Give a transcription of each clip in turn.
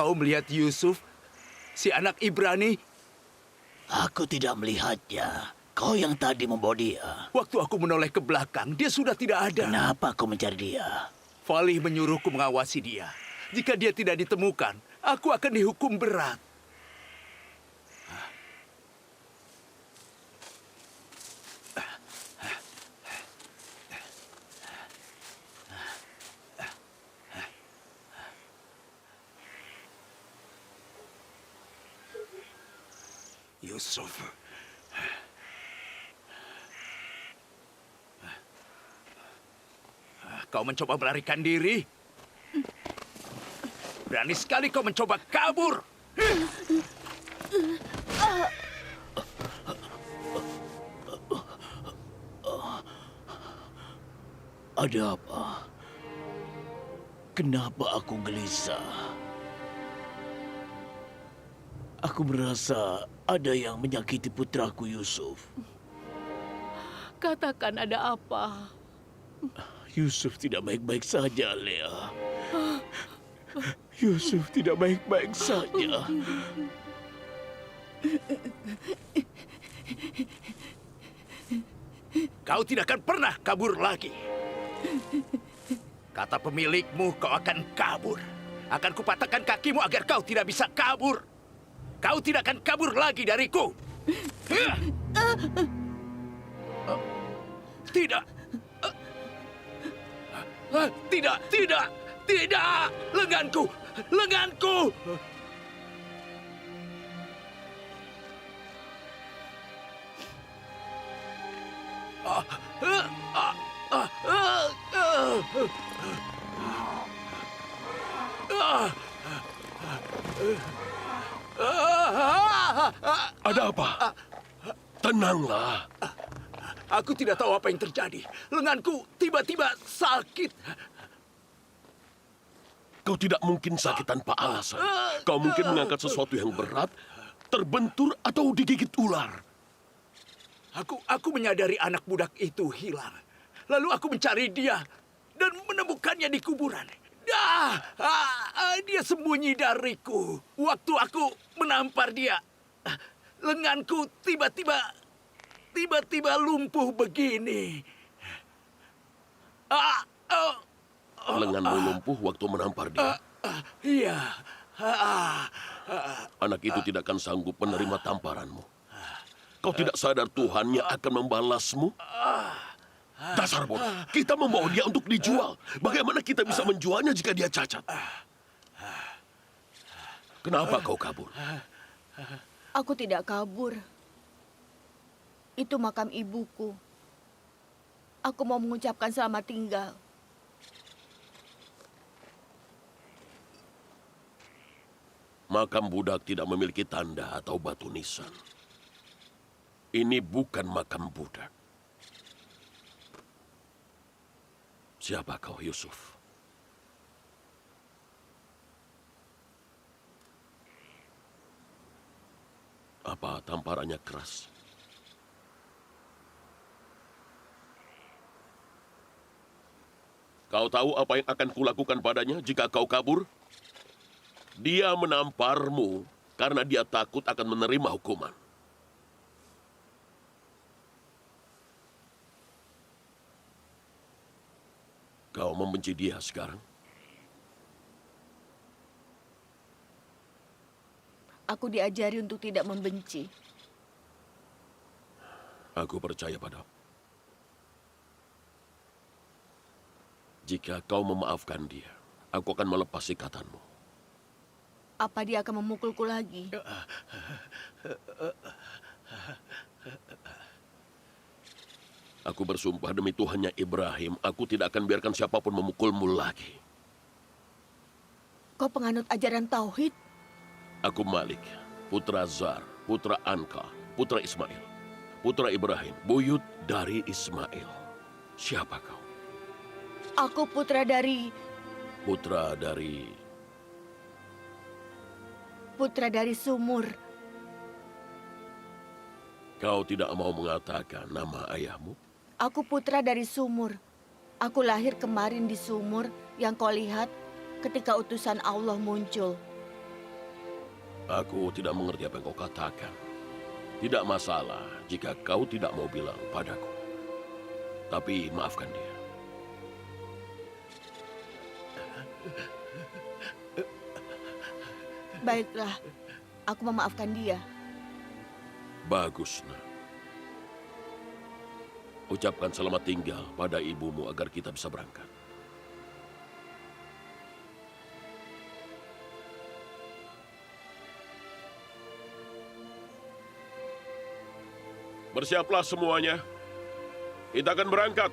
kau melihat Yusuf, si anak Ibrani? Aku tidak melihatnya. Kau yang tadi membawa dia. Waktu aku menoleh ke belakang, dia sudah tidak ada. Kenapa kau mencari dia? Falih menyuruhku mengawasi dia. Jika dia tidak ditemukan, aku akan dihukum berat. Yusuf. Kau mencoba melarikan diri? Berani sekali kau mencoba kabur. Ada apa? Kenapa aku gelisah? Aku merasa ada yang menyakiti putraku Yusuf. Katakan ada apa? Yusuf tidak baik-baik saja, Lea. Yusuf tidak baik-baik saja. Kau tidak akan pernah kabur lagi. Kata pemilikmu, kau akan kabur. Akan kupatahkan kakimu agar kau tidak bisa kabur. Kau tidak akan kabur lagi dariku. Tidak. Tidak, tidak, tidak. Lenganku, lenganku. Ada apa? Tenanglah. Aku tidak tahu apa yang terjadi. Lenganku tiba-tiba sakit. Kau tidak mungkin sakit tanpa alasan. Kau mungkin mengangkat sesuatu yang berat, terbentur, atau digigit ular. Aku menyadari anak budak itu hilang. Lalu aku mencari dia dan menemukannya di kuburan. Dia sembunyi dariku. Waktu aku menampar dia, lenganku tiba-tiba lumpuh begini. Lenganmu lumpuh waktu menampar dia. Iya. Anak itu tidak akan sanggup menerima tamparanmu. Kau tidak sadar Tuhannya akan membalasmu? Dasar bodoh, kita membawa dia untuk dijual. Bagaimana kita bisa menjualnya jika dia cacat? Kenapa kau kabur? Aku tidak kabur. Itu makam ibuku. Aku mau mengucapkan selamat tinggal. Makam budak tidak memiliki tanda atau batu nisan. Ini bukan makam budak. Siapa kau, Yusuf? Apa tamparannya keras? Kau tahu apa yang akan kulakukan padanya jika kau kabur? Dia menamparmu karena dia takut akan menerima hukuman. Kau membenci dia sekarang? Aku diajari untuk tidak membenci. Aku percaya padamu. Jika kau memaafkan dia, aku akan melepas ikatanmu. Apa dia akan memukulku lagi? Aku bersumpah demi Tuhannya Ibrahim, aku tidak akan biarkan siapapun memukulmu lagi. Kau penganut ajaran Tauhid? Aku Malik, putra Zar, putra Anka, putra Ismail, putra Ibrahim, buyut dari Ismail. Siapa kau? Aku putra dari... Putra dari Sumur. Kau tidak mau mengatakan nama ayahmu? Aku putra dari Sumur. Aku lahir kemarin di Sumur yang kau lihat ketika utusan Allah muncul. Aku tidak mengerti apa yang kau katakan. Tidak masalah jika kau tidak mau bilang padaku. Tapi maafkan dia. Baiklah, aku memaafkan dia. Bagus, nak. Ucapkan selamat tinggal pada ibumu agar kita bisa berangkat. Bersiaplah semuanya. Kita akan berangkat.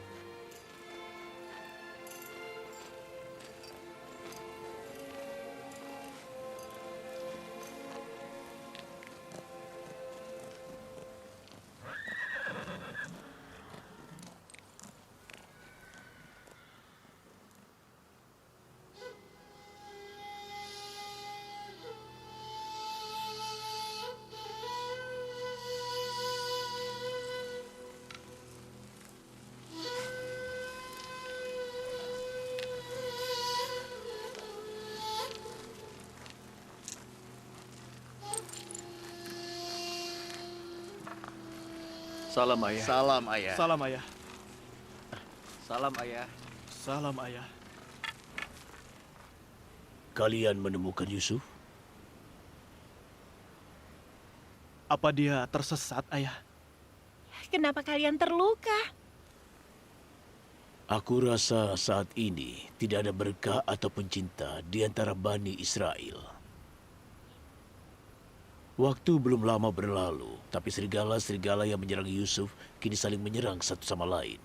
Salam ayah. Salam, Ayah. Salam ayah. Salam, Ayah. Salam ayah. Kalian menemukan Yusuf? Apa dia tersesat ayah? Kenapa kalian terluka? Aku rasa saat ini tidak ada berkah ataupun cinta di antara Bani Israel. Waktu belum lama berlalu, tapi serigala-serigala yang menyerang Yusuf kini saling menyerang satu sama lain.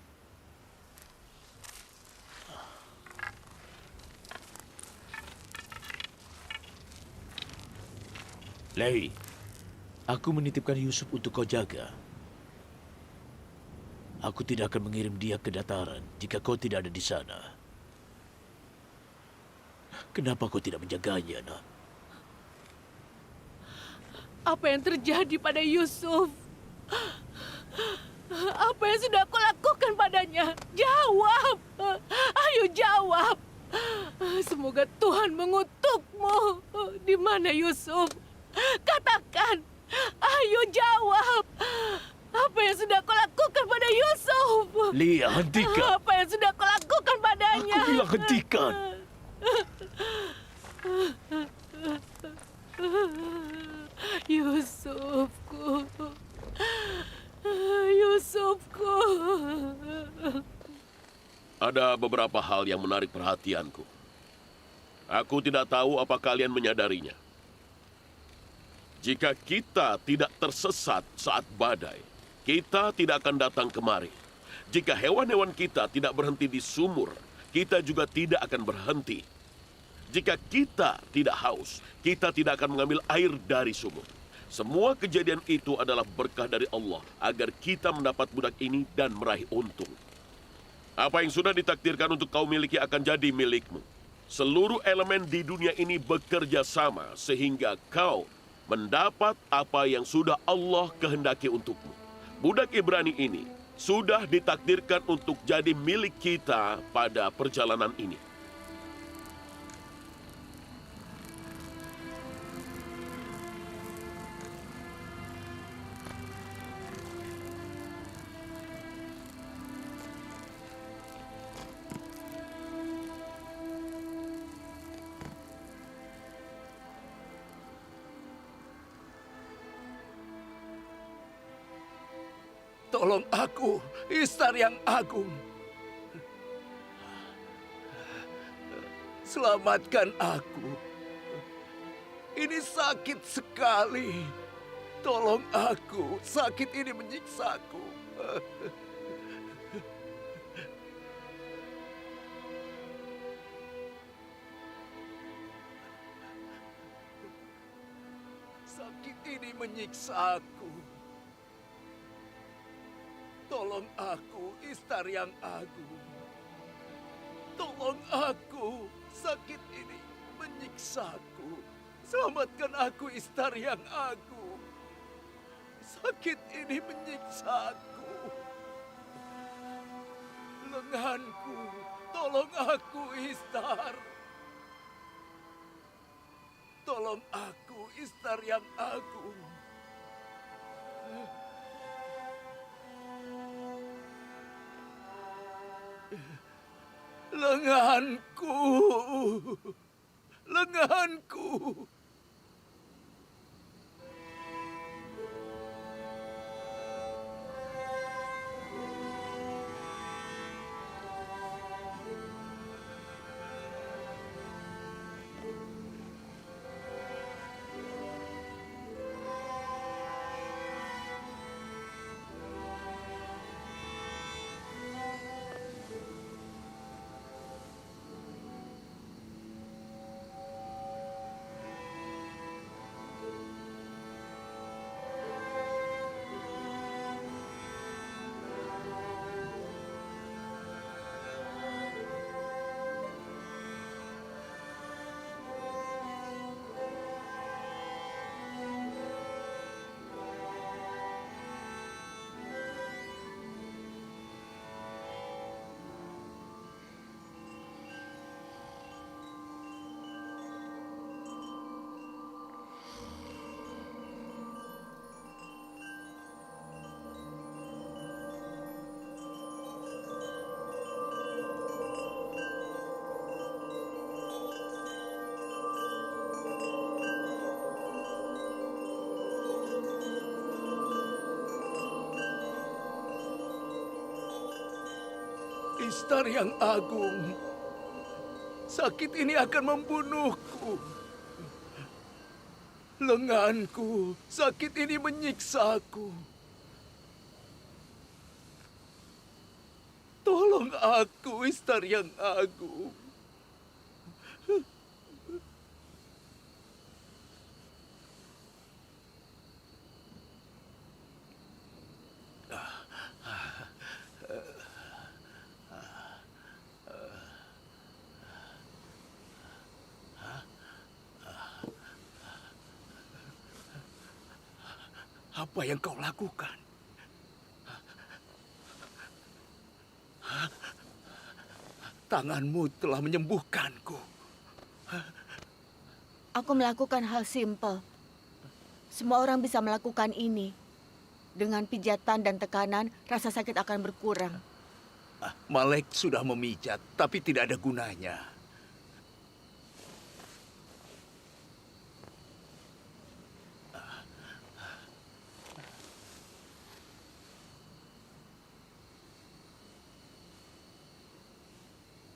Lewi, aku menitipkan Yusuf untuk kau jaga. Aku tidak akan mengirim dia ke dataran jika kau tidak ada di sana. Kenapa kau tidak menjaganya, nak? Apa yang terjadi pada Yusuf? Apa yang sudah aku lakukan padanya? Jawab! Ayo jawab! Semoga Tuhan mengutukmu. Di mana Yusuf? Katakan! Ayo jawab! Apa yang sudah aku lakukan pada Yusuf? Lia, hentikan! Apa yang sudah aku lakukan padanya? Aku bilang hentikan! Yusufku. Yusufku. Ada beberapa hal yang menarik perhatianku. Aku tidak tahu apa kalian menyadarinya. Jika kita tidak tersesat saat badai, kita tidak akan datang kemari. Jika hewan-hewan kita tidak berhenti di sumur, kita juga tidak akan berhenti. Jika kita tidak haus, kita tidak akan mengambil air dari sumur. Semua kejadian itu adalah berkah dari Allah agar kita mendapat budak ini dan meraih untung. Apa yang sudah ditakdirkan untuk kau miliki akan jadi milikmu. Seluruh elemen di dunia ini bekerja sama sehingga kau mendapat apa yang sudah Allah kehendaki untukmu. Budak Ibrani ini sudah ditakdirkan untuk jadi milik kita pada perjalanan ini. Tolong aku, Istar yang agung. Selamatkan aku. Ini sakit sekali. Tolong aku, sakit ini menyiksaku. Sakit ini menyiksaku. Tolong aku, Istar yang agung. Tolong aku, sakit ini menyiksaku. Selamatkan aku, Istar yang agung. Sakit ini menyiksaku. Lenganku, tolong aku, Istar. Tolong aku, Istar yang agung. Lenganku, lenganku. Istar yang agung, sakit ini akan membunuhku. Lenganku, sakit ini menyiksaku. Tolong aku, Istar yang agung. Apa yang kau lakukan? Tanganmu telah menyembuhkanku. Aku melakukan hal simpel. Semua orang bisa melakukan ini. Dengan pijatan dan tekanan, rasa sakit akan berkurang. Malek sudah memijat, tapi tidak ada gunanya.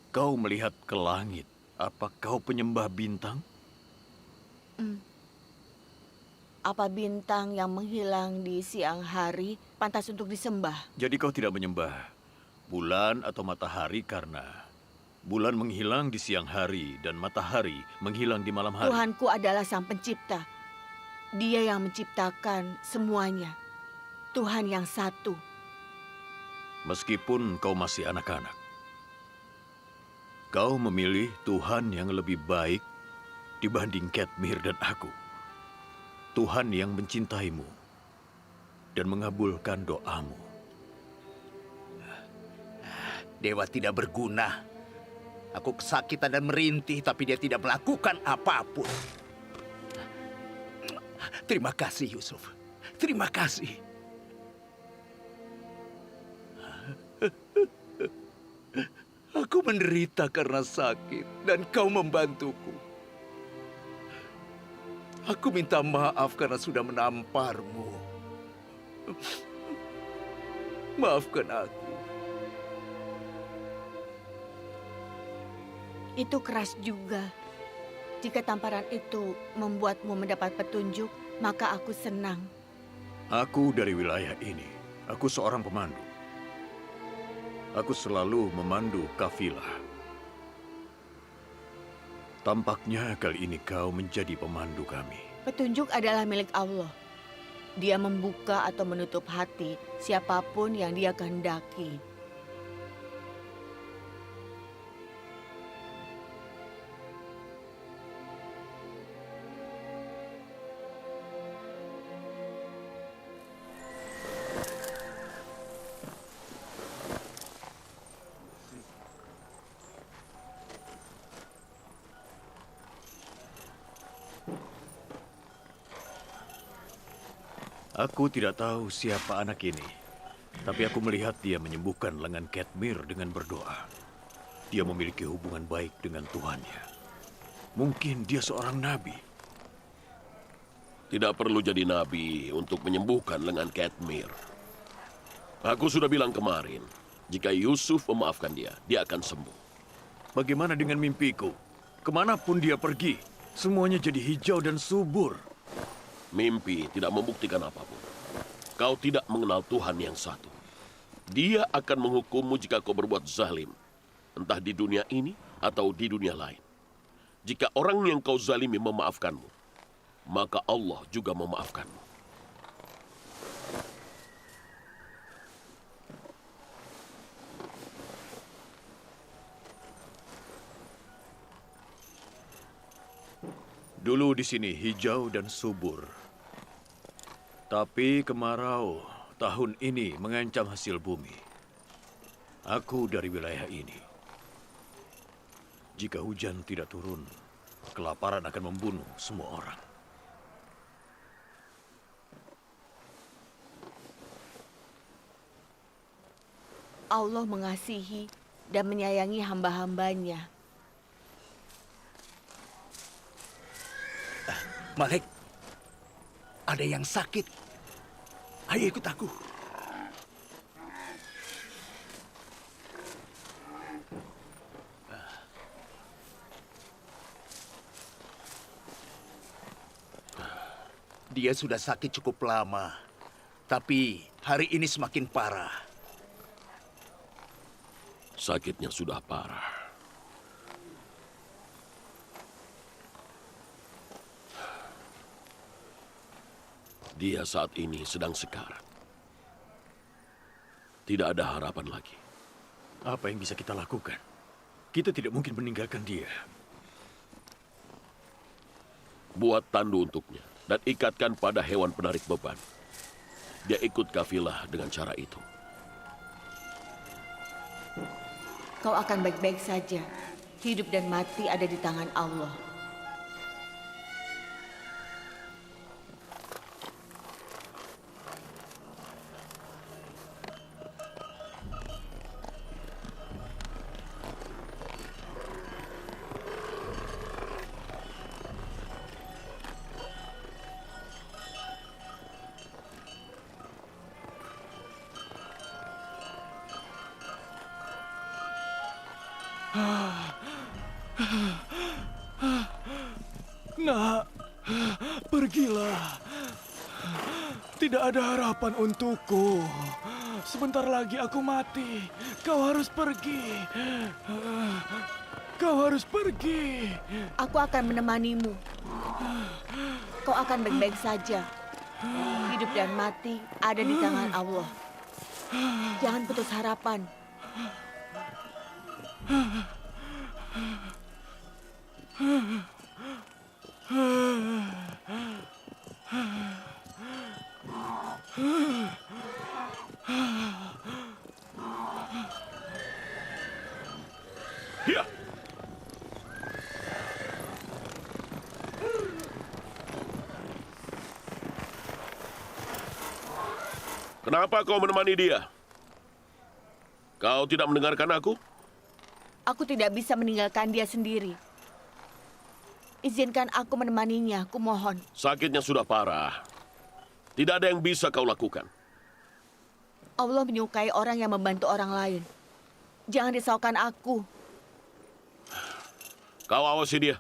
Kau melihat ke langit. Apa kau penyembah bintang? Apa bintang yang menghilang di siang hari pantas untuk disembah? Jadi kau tidak menyembah bulan atau matahari karena bulan menghilang di siang hari dan matahari menghilang di malam hari. Tuhanku adalah Sang Pencipta. Dia yang menciptakan semuanya. Tuhan yang satu. Meskipun kau masih anak-anak, kau memilih Tuhan yang lebih baik dibanding Katmir dan aku. Tuhan yang mencintaimu dan mengabulkan doamu. Dewa tidak berguna. Aku kesakitan dan merintih, tapi dia tidak melakukan apapun. Terima kasih, Yusuf. Terima kasih. Aku menderita karena sakit, dan kau membantuku. Aku minta maaf karena sudah menamparmu. Maafkan aku. Itu keras juga. Jika tamparan itu membuatmu mendapat petunjuk, maka aku senang. Aku dari wilayah ini. Aku seorang pemandu. Aku selalu memandu kafilah. Tampaknya kali ini kau menjadi pemandu kami. Petunjuk adalah milik Allah. Dia membuka atau menutup hati siapapun yang dia kehendaki. Aku tidak tahu siapa anak ini, tapi aku melihat dia menyembuhkan lengan Katmir dengan berdoa. Dia memiliki hubungan baik dengan Tuhannya. Mungkin dia seorang nabi. Tidak perlu jadi nabi untuk menyembuhkan lengan Katmir. Aku sudah bilang kemarin, jika Yusuf memaafkan dia, dia akan sembuh. Bagaimana dengan mimpiku? Kemanapun dia pergi, semuanya jadi hijau dan subur. Mimpi tidak membuktikan apapun. Kau tidak mengenal Tuhan yang satu. Dia akan menghukummu jika kau berbuat zalim, entah di dunia ini atau di dunia lain. Jika orang yang kau zalimi memaafkanmu, maka Allah juga memaafkanmu. Dulu di sini hijau dan subur. Tapi kemarau tahun ini mengancam hasil bumi. Aku dari wilayah ini. Jika hujan tidak turun, kelaparan akan membunuh semua orang. Allah mengasihi dan menyayangi hamba-hambanya. Malik, ada yang sakit. Ayo ikut aku. Dia sudah sakit cukup lama, tapi hari ini semakin parah. Sakitnya sudah parah. Dia saat ini sedang sekarat. Tidak ada harapan lagi. Apa yang bisa kita lakukan? Kita tidak mungkin meninggalkan dia. Buat tandu untuknya dan ikatkan pada hewan penarik beban. Dia ikut kafilah dengan cara itu. Kau akan baik-baik saja. Hidup dan mati ada di tangan Allah. Nak, pergilah. Tidak ada harapan untukku. Sebentar lagi aku mati. Kau harus pergi. Kau harus pergi. Aku akan menemanimu. Kau akan baik-baik saja. Hidup dan mati ada di tangan Allah. Jangan putus harapan. Ya. Kenapa kau menemani dia? Kau tidak mendengarkan aku? Aku tidak bisa meninggalkan dia sendiri. Izinkan aku menemaninya, aku mohon. Sakitnya sudah parah. Tidak ada yang bisa kau lakukan. Allah menyukai orang yang membantu orang lain. Jangan risaukan aku. Kau awasi dia.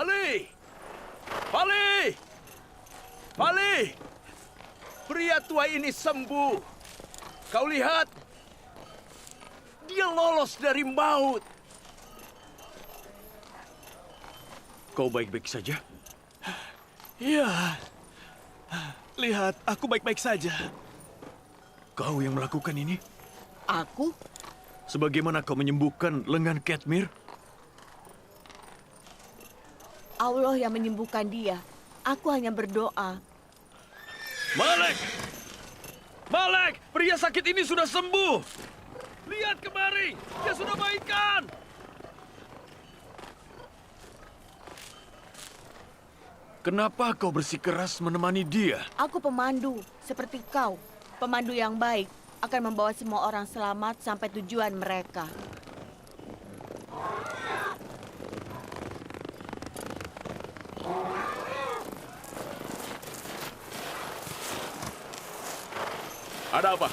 Fali! Fali! Fali! Pria tua ini sembuh. Kau lihat? Dia lolos dari maut. Kau baik-baik saja? Ya, lihat, aku baik-baik saja. Kau yang melakukan ini? Aku? Sebagaimana kau menyembuhkan lengan Katmir? Allah yang menyembuhkan dia. Aku hanya berdoa. Malek! Malek! Pria sakit ini sudah sembuh! Lihat kemari! Dia sudah baikan! Kenapa kau bersikeras menemani dia? Aku pemandu, seperti kau. Pemandu yang baik akan membawa semua orang selamat sampai tujuan mereka. Ada apa?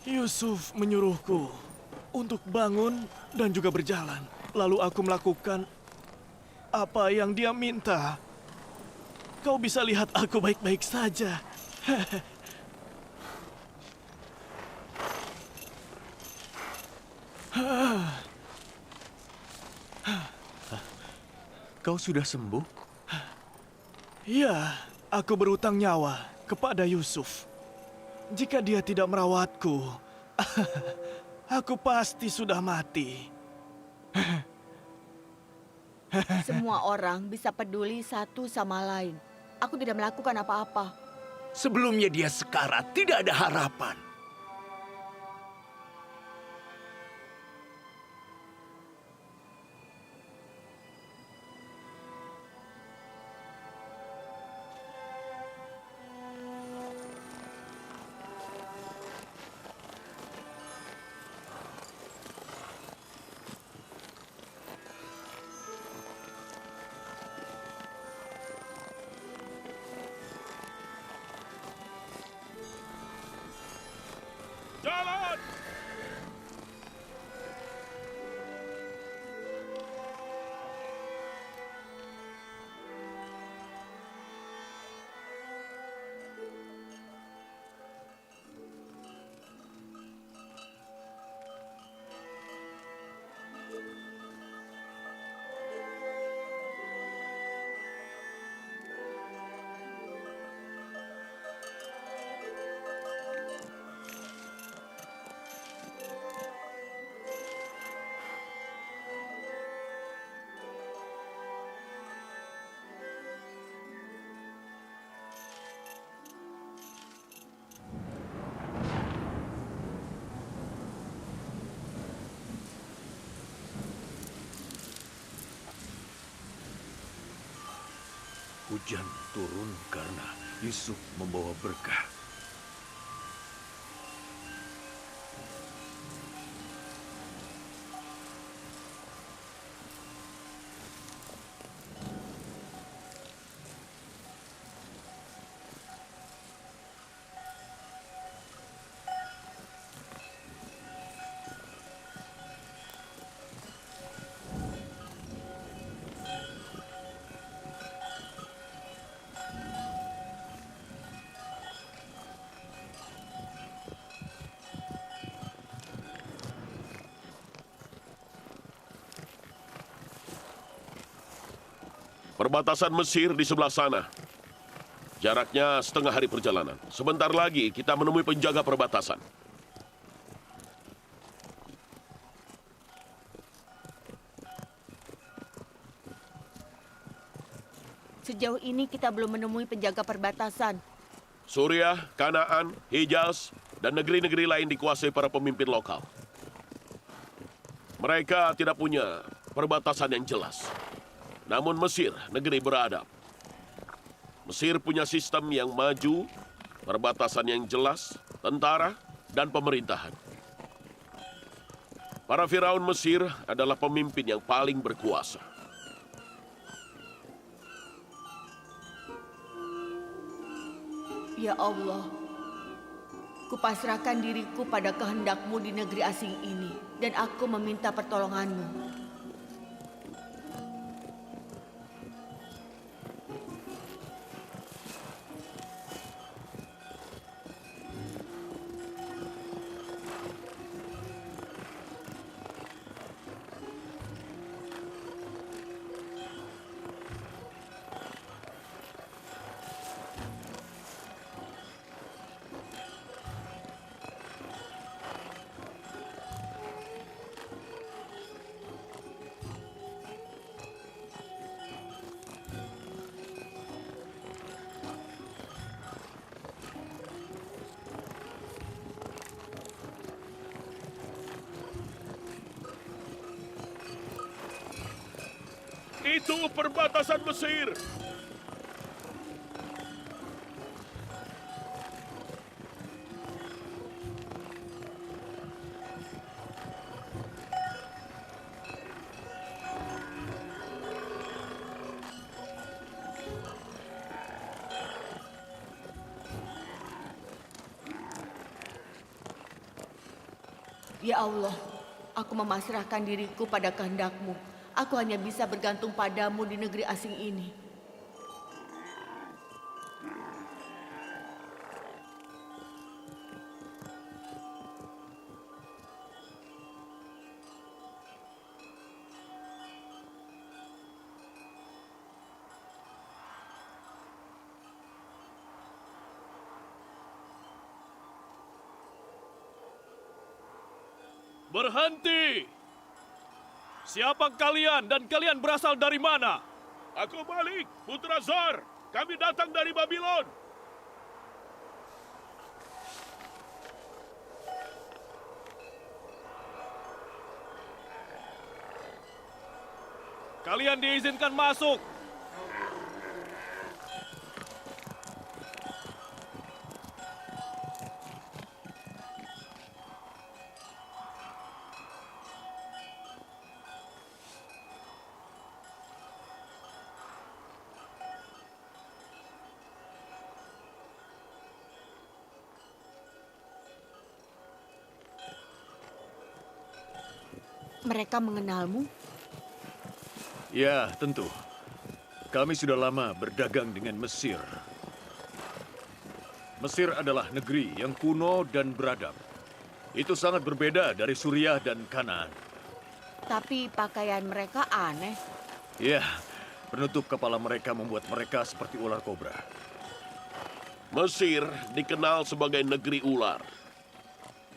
Yusuf menyuruhku untuk bangun dan juga berjalan. Lalu aku melakukan apa yang dia minta. Kau bisa lihat aku baik-baik saja. Kau sudah sembuh? Ya, aku berutang nyawa kepada Yusuf. Jika dia tidak merawatku, aku pasti sudah mati. Semua orang bisa peduli satu sama lain. Aku tidak melakukan apa-apa. Sebelumnya dia sekarat, tidak ada harapan. Jalan! Hujan turun karena Yusuf membawa berkah. Perbatasan Mesir di sebelah sana. Jaraknya setengah hari perjalanan. Sebentar lagi kita menemui penjaga perbatasan. Sejauh ini kita belum menemui penjaga perbatasan. Suriah, Kanaan, Hijaz, dan negeri-negeri lain dikuasai para pemimpin lokal. Mereka tidak punya perbatasan yang jelas. Namun Mesir, negeri beradab. Mesir punya sistem yang maju, perbatasan yang jelas, tentara, dan pemerintahan. Para Firaun Mesir adalah pemimpin yang paling berkuasa. Ya Allah, Kupasrahkan diriku pada kehendakmu di negeri asing ini, dan aku meminta pertolonganmu. Itu perbatasan Mesir. Ya Allah, aku memasrahkan diriku pada kehendak-Mu. Aku hanya bisa bergantung padamu di negeri asing ini. Berhenti! Siapa kalian dan kalian berasal dari mana? Aku Malik, putra Zar. Kami datang dari Babylon. Kalian diizinkan masuk. Mereka mengenalmu? Ya, tentu. Kami sudah lama berdagang dengan Mesir. Mesir adalah negeri yang kuno dan beradab. Itu sangat berbeda dari Suriah dan Kanaan. Tapi pakaian mereka aneh. Ya, penutup kepala mereka membuat mereka seperti ular kobra. Mesir dikenal sebagai negeri ular.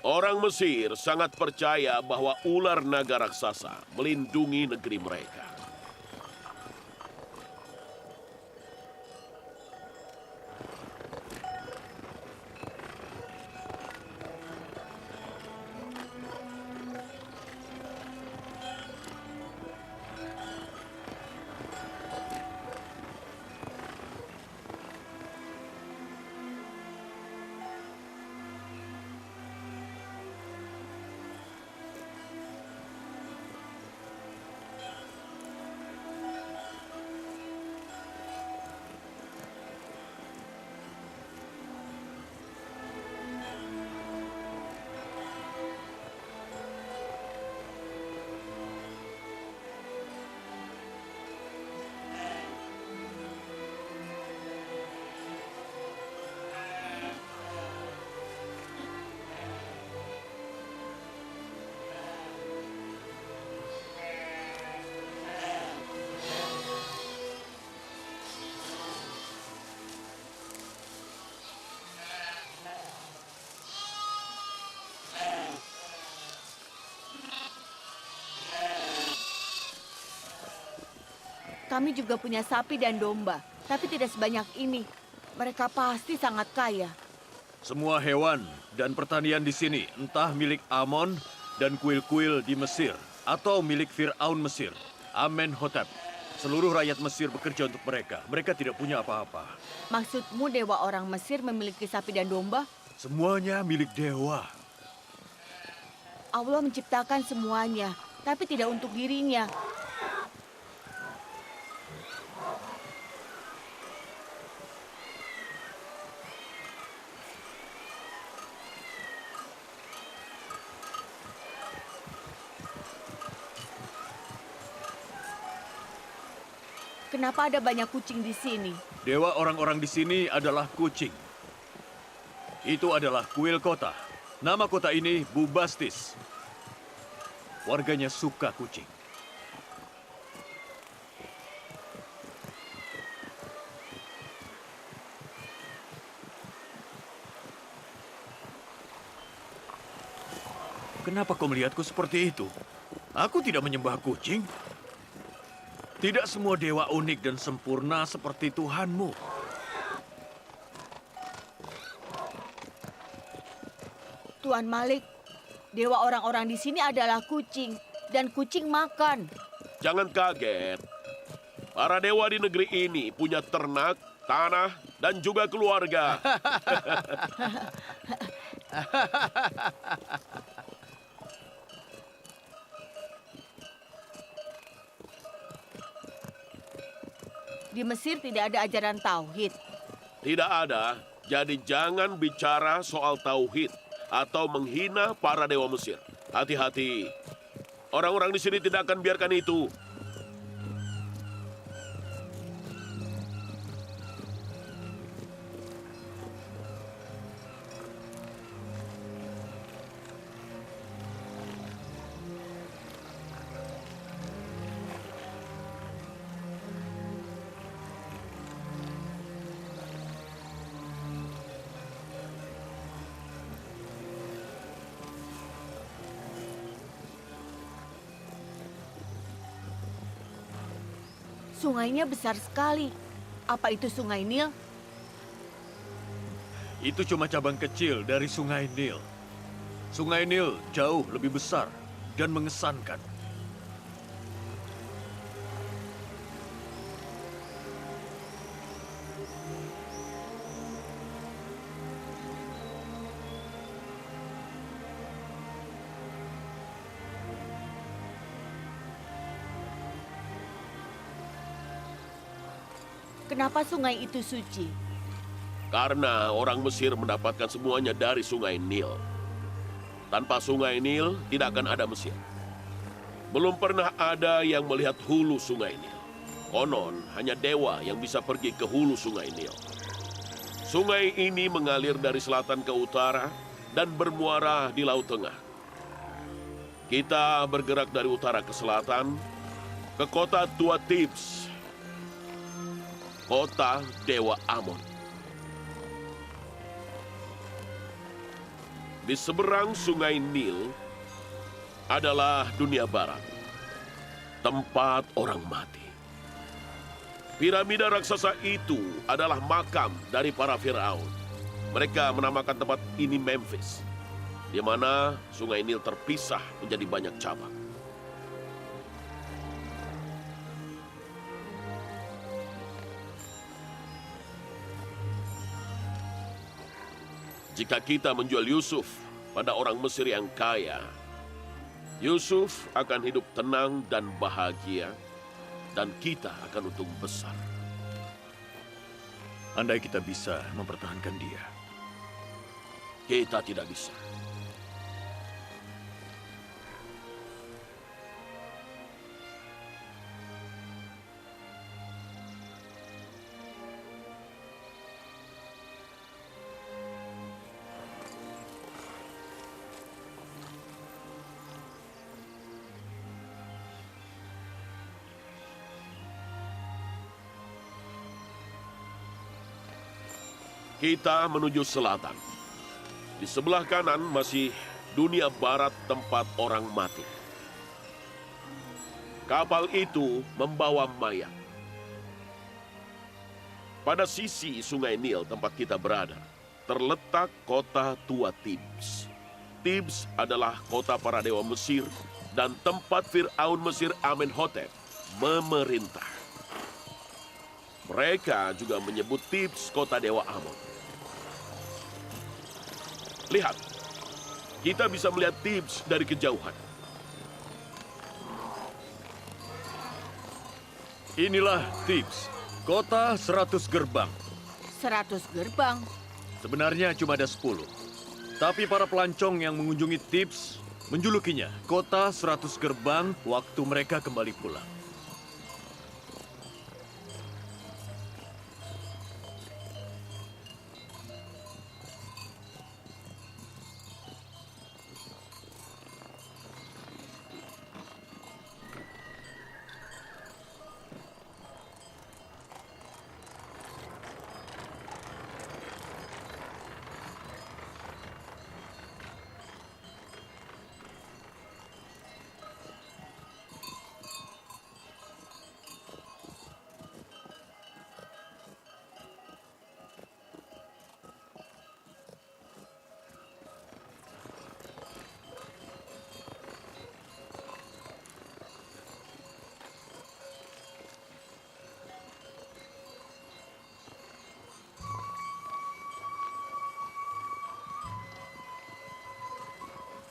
Orang Mesir sangat percaya bahwa ular naga raksasa melindungi negeri mereka. Kami juga punya sapi dan domba, tapi tidak sebanyak ini. Mereka pasti sangat kaya. Semua hewan dan pertanian di sini entah milik Amon dan kuil-kuil di Mesir atau milik Fir'aun Mesir, Amenhotep. Seluruh rakyat Mesir bekerja untuk mereka. Mereka tidak punya apa-apa. Maksudmu dewa orang Mesir memiliki sapi dan domba? Semuanya milik dewa. Allah menciptakan semuanya, tapi tidak untuk dirinya. Kenapa ada banyak kucing di sini? Dewa orang-orang di sini adalah kucing. Itu adalah kuil kota. Nama kota ini Bubastis. Warganya suka kucing. Kenapa kau melihatku seperti itu? Aku tidak menyembah kucing. Tidak semua dewa unik dan sempurna seperti Tuhanmu. Tuan Malik, dewa orang-orang di sini adalah kucing. Dan kucing makan. Jangan kaget. Para dewa di negeri ini punya ternak, tanah, dan juga keluarga. Di Mesir tidak ada ajaran tauhid. Tidak ada, jadi jangan bicara soal tauhid atau menghina para dewa Mesir. Hati-hati. Orang-orang di sini tidak akan biarkan itu. Sungainya besar sekali. Apa itu Sungai Nil? Itu cuma cabang kecil dari Sungai Nil. Sungai Nil jauh lebih besar dan mengesankan. Kenapa sungai itu suci? Karena orang Mesir mendapatkan semuanya dari Sungai Nil. Tanpa Sungai Nil, tidak akan ada Mesir. Belum pernah ada yang melihat hulu Sungai Nil. Konon, hanya dewa yang bisa pergi ke hulu Sungai Nil. Sungai ini mengalir dari selatan ke utara dan bermuara di Laut Tengah. Kita bergerak dari utara ke selatan, ke kota tua Thebes, kota Dewa Amon. Di seberang Sungai Nil adalah dunia barat, tempat orang mati. Piramida raksasa itu adalah makam dari para Firaun. Mereka menamakan tempat ini Memphis, di mana Sungai Nil terpisah menjadi banyak cabang. Jika kita menjual Yusuf pada orang Mesir yang kaya, Yusuf akan hidup tenang dan bahagia, dan kita akan untung besar. Andai kita bisa mempertahankan dia. Kita tidak bisa. Kita menuju selatan. Di sebelah kanan masih dunia barat tempat orang mati. Kapal itu membawa mayat. Pada sisi Sungai Nil tempat kita berada, terletak kota tua Thebes. Thebes adalah kota para dewa Mesir dan tempat Fir'aun Mesir Amenhotep memerintah. Mereka juga menyebut Thebes kota dewa Amon. Lihat, kita bisa melihat Thebes dari kejauhan. Inilah Thebes, kota 100 gerbang. 100 gerbang. Sebenarnya cuma ada 10. Tapi para pelancong yang mengunjungi Thebes menjulukinya kota 100 gerbang waktu mereka kembali pulang.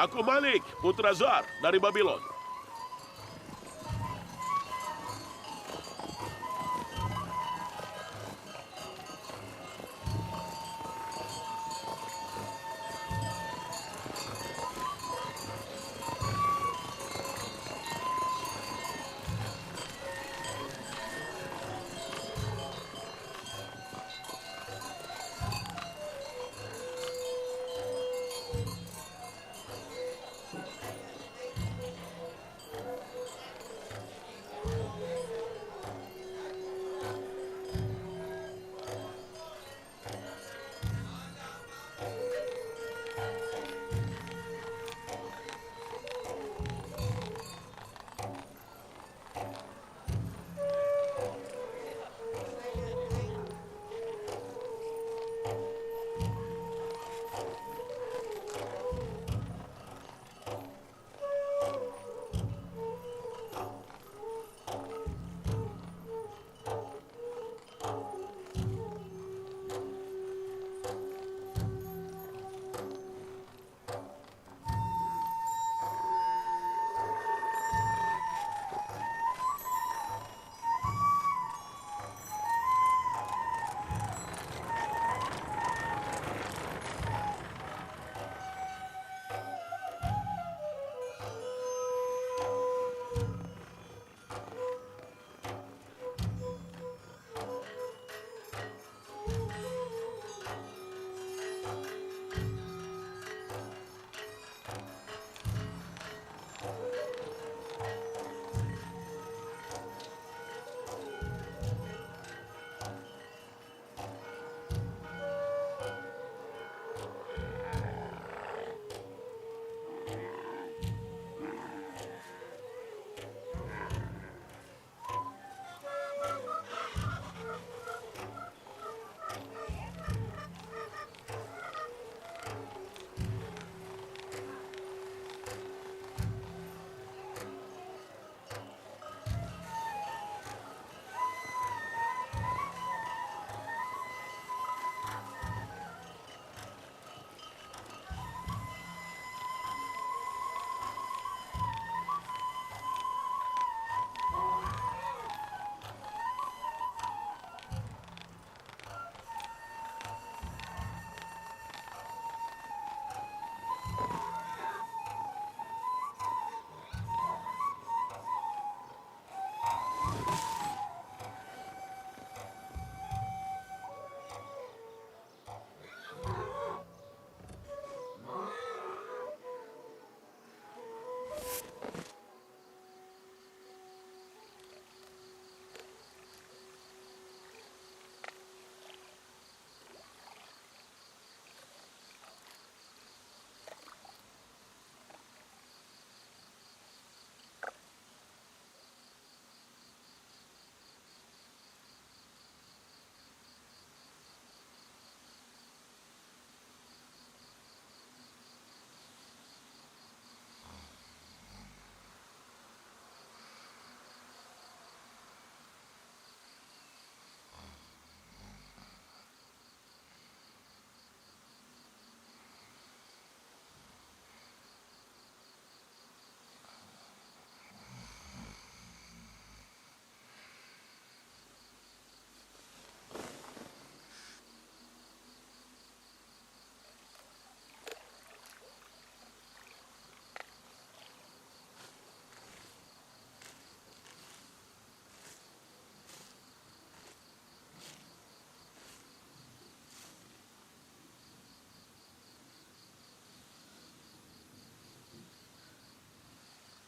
Aku Malik, putra Zar dari Babylon.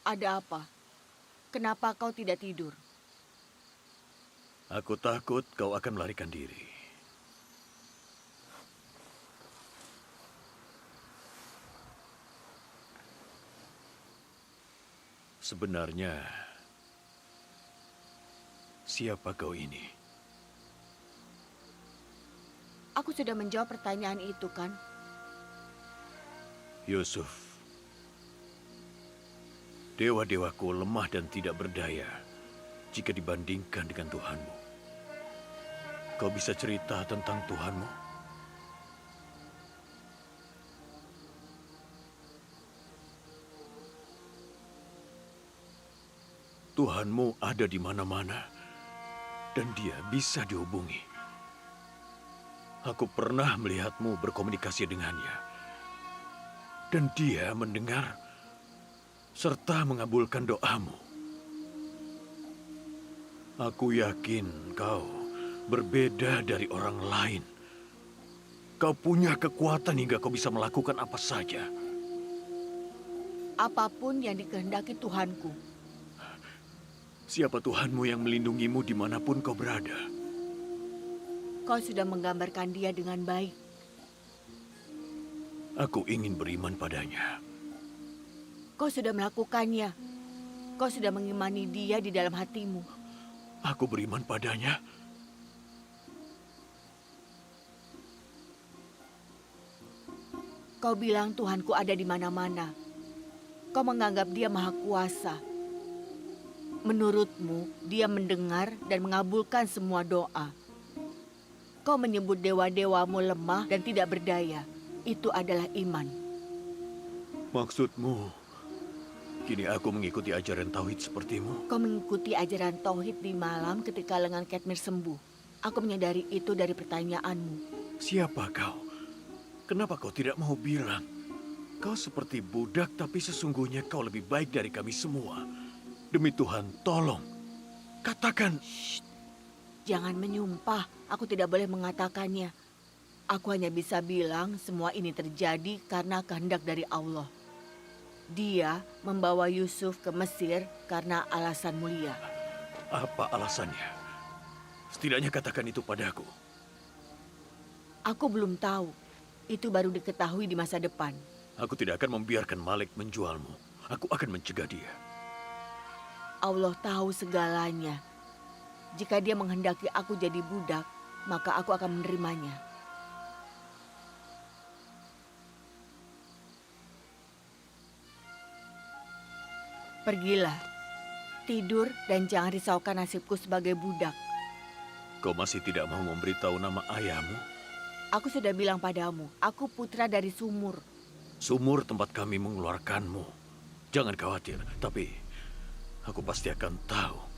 Ada apa? Kenapa kau tidak tidur? Aku takut kau akan melarikan diri. Sebenarnya, siapa kau ini? Aku sudah menjawab pertanyaan itu, kan? Yusuf. Dewa-dewaku lemah dan tidak berdaya jika dibandingkan dengan Tuhanmu. Kau bisa cerita tentang Tuhanmu? Tuhanmu ada di mana-mana dan dia bisa dihubungi. Aku pernah melihatmu berkomunikasi dengannya. Dan dia mendengar serta mengabulkan doamu. Aku yakin kau berbeda dari orang lain. Kau punya kekuatan hingga kau bisa melakukan apa saja. Apapun yang dikehendaki Tuhanku. Siapa Tuhanmu yang melindungimu dimanapun kau berada? Kau sudah menggambarkan dia dengan baik. Aku ingin beriman padanya. Kau sudah melakukannya. Kau sudah mengimani dia di dalam hatimu. Aku beriman padanya. Kau bilang Tuhanku ada di mana-mana. Kau menganggap dia maha kuasa. Menurutmu, dia mendengar dan mengabulkan semua doa. Kau menyebut dewa-dewamu lemah dan tidak berdaya. Itu adalah iman. Maksudmu, kini aku mengikuti ajaran tauhid sepertimu? Kau mengikuti ajaran tauhid di malam ketika lengan Katmir sembuh. Aku menyadari itu dari pertanyaanmu. Siapa kau? Kenapa kau tidak mau bilang? Kau seperti budak, tapi sesungguhnya kau lebih baik dari kami semua. Demi Tuhan, tolong. Katakan. Jangan menyumpah, aku tidak boleh mengatakannya. Aku hanya bisa bilang semua ini terjadi karena kehendak dari Allah. Dia membawa Yusuf ke Mesir karena alasan mulia. Apa alasannya? Setidaknya katakan itu padaku. Aku belum tahu. Itu baru diketahui di masa depan. Aku tidak akan membiarkan Malik menjualmu. Aku akan mencegah dia. Allah tahu segalanya. Jika dia menghendaki aku jadi budak, maka aku akan menerimanya. Pergilah, tidur dan jangan risaukan nasibku sebagai budak. Kau masih tidak mau memberitahu nama ayahmu? Aku sudah bilang padamu, aku putra dari sumur. Sumur tempat kami mengeluarkanmu. Jangan khawatir, tapi aku pasti akan tahu